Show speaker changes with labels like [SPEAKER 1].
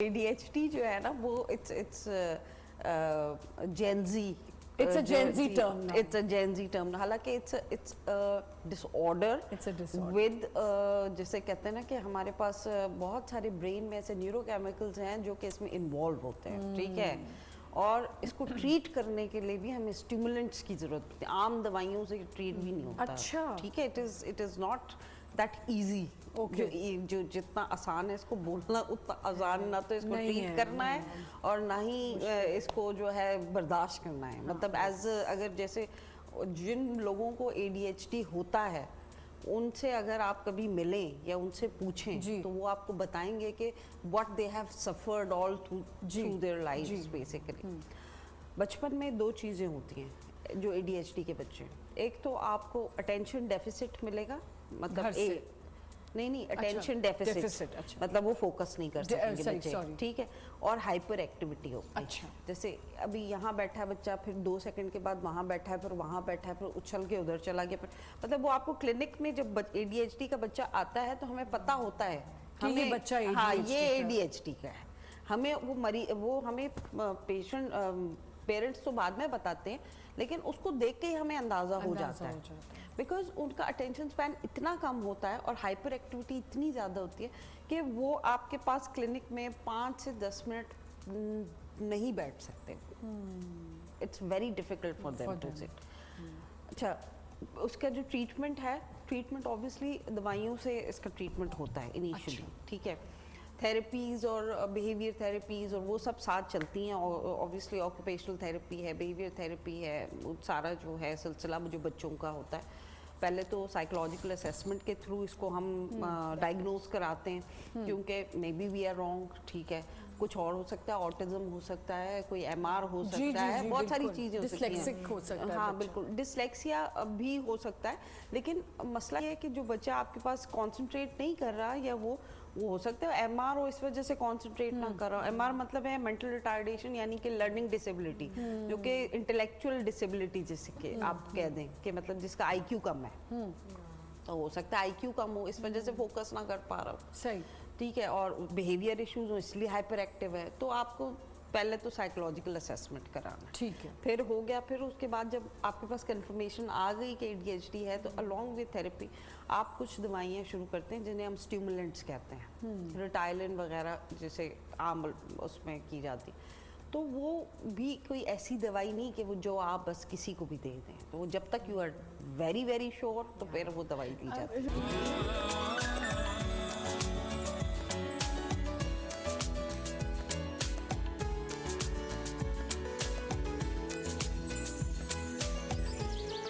[SPEAKER 1] ADHD जो है ना वो it's Gen Z.
[SPEAKER 2] It's a Gen Z term now.
[SPEAKER 1] It's a Gen Z term. हालांकि it's a disorder.
[SPEAKER 2] It's a disorder.
[SPEAKER 1] With जैसे कहते हैं ना कि हमारे पास बहुत सारे ब्रेन में ऐसे न्यूरोकेमिकल्स हैं जो कि इसमें इन्वॉल्व होते हैं, ठीक है, और इसको ट्रीट करने के लिए भी हमें स्टिमुलेंट्स की जरूरत होती है. आम दवाइयों से ट्रीट भी नहीं होता.
[SPEAKER 2] अच्छा.
[SPEAKER 1] ठीक है, it is not that easy. जो जितना आसान है इसको बोलना उतना आसान ना तो इसको ट्रीट करना है और ना ही इसको जो है बर्दाश्त करना है. मतलब अगर जैसे जिन लोगों को ADHD होता है उनसे अगर आप कभी मिलें या उनसे पूछें तो वो आपको बताएंगे कि what they have suffered all through their lives basically. बचपन में दो चीज़ें होती हैं जो ADHD के बच्चे. एक तो आपको अटेंशन डेफिसिट मिलेगा, मतलब नहीं अटेंशन डेफिसिट, मतलब वो फोकस नहीं कर सकेंगे बच्चे, ठीक है, और हाइपर एक्टिविटी होगी. अच्छा. जैसे अभी यहाँ बैठा है बच्चा, फिर 2 सेकंड के बाद वहाँ बैठा है, फिर वहाँ बैठा है, फिर उछल के उधर चला गया, फिर मतलब वो आपको क्लिनिक में जब ADHD का बच्चा आता है तो हमें पता होता है
[SPEAKER 2] कि ये बच्चा
[SPEAKER 1] हाँ ये ADHD का है. हमें वो हमें पेरेंट्स तो बाद में बताते हैं, लेकिन उसको देख के ही हमें अंदाजा हो जाता है, बिकॉज उनका अटेंशन स्पैन इतना कम होता है और हाइपर एक्टिविटी इतनी ज़्यादा होती है कि वो आपके पास क्लिनिक में 5 से 10 मिनट नहीं बैठ सकते. It's very difficult for them to sit. अच्छा, उसका जो ट्रीटमेंट ऑब्वियसली दवाइयों से इसका ट्रीटमेंट होता है इनिशियली. ठीक है, थेरेपीज़ और बिहेवियर थेरेपीज़ और वो सब साथ चलती हैं. ऑब्वियसली ऑक्यूपेशनल थेरेपी है, बिहेवियर थेरेपी है, वो सारा जो है सिलसिला जो बच्चों का होता है. पहले तो साइकोलॉजिकल असेसमेंट के थ्रू इसको हम डायग्नोज कराते हैं, क्योंकि may be we are wrong, ठीक है, कुछ और हो सकता है, ऑटिज्म हो सकता है, कोई MR हो सकता है, बहुत सारी चीज़ें हो सकती हैं.
[SPEAKER 2] डिस्लेक्सिक हो सकता है.
[SPEAKER 1] हाँ बिल्कुल, डिसलेक्सिया भी हो सकता है. लेकिन मसला ये है कि जो बच्चा आपके पास कॉन्सेंट्रेट नहीं कर रहा या वो हो सकता है MR हो इस वजह से कॉन्सेंट्रेट ना कर रहा. MR मतलब है मेंटल रिटार्डेशन, यानी कि लर्निंग डिसेबिलिटी, जो कि इंटेलेक्चुअल डिसेबिलिटी जिसे कि आप कह दें कि मतलब जिसका IQ कम है. तो हो सकता है IQ कम हो, इस वजह से फोकस ना कर पा रहा हो.
[SPEAKER 2] सही,
[SPEAKER 1] ठीक है, और बिहेवियर इश्यूज हो इसलिए हाइपर एक्टिव है. तो आपको पहले तो साइकोलॉजिकल असेसमेंट कराना,
[SPEAKER 2] ठीक है, फिर
[SPEAKER 1] हो गया. फिर उसके बाद जब आपके पास कंफर्मेशन आ गई कि ADHD है तो अलोंग विद थेरेपी आप कुछ दवाइयाँ शुरू करते हैं जिन्हें हम स्टिमुलेंट्स कहते हैं. रिटाइलिन वगैरह जैसे आम उसमें की जाती. तो वो भी कोई ऐसी दवाई नहीं कि वो जो आप बस किसी को भी दे दें. तो जब तक you are very very sure तो फिर वो दवाई दी जाती है.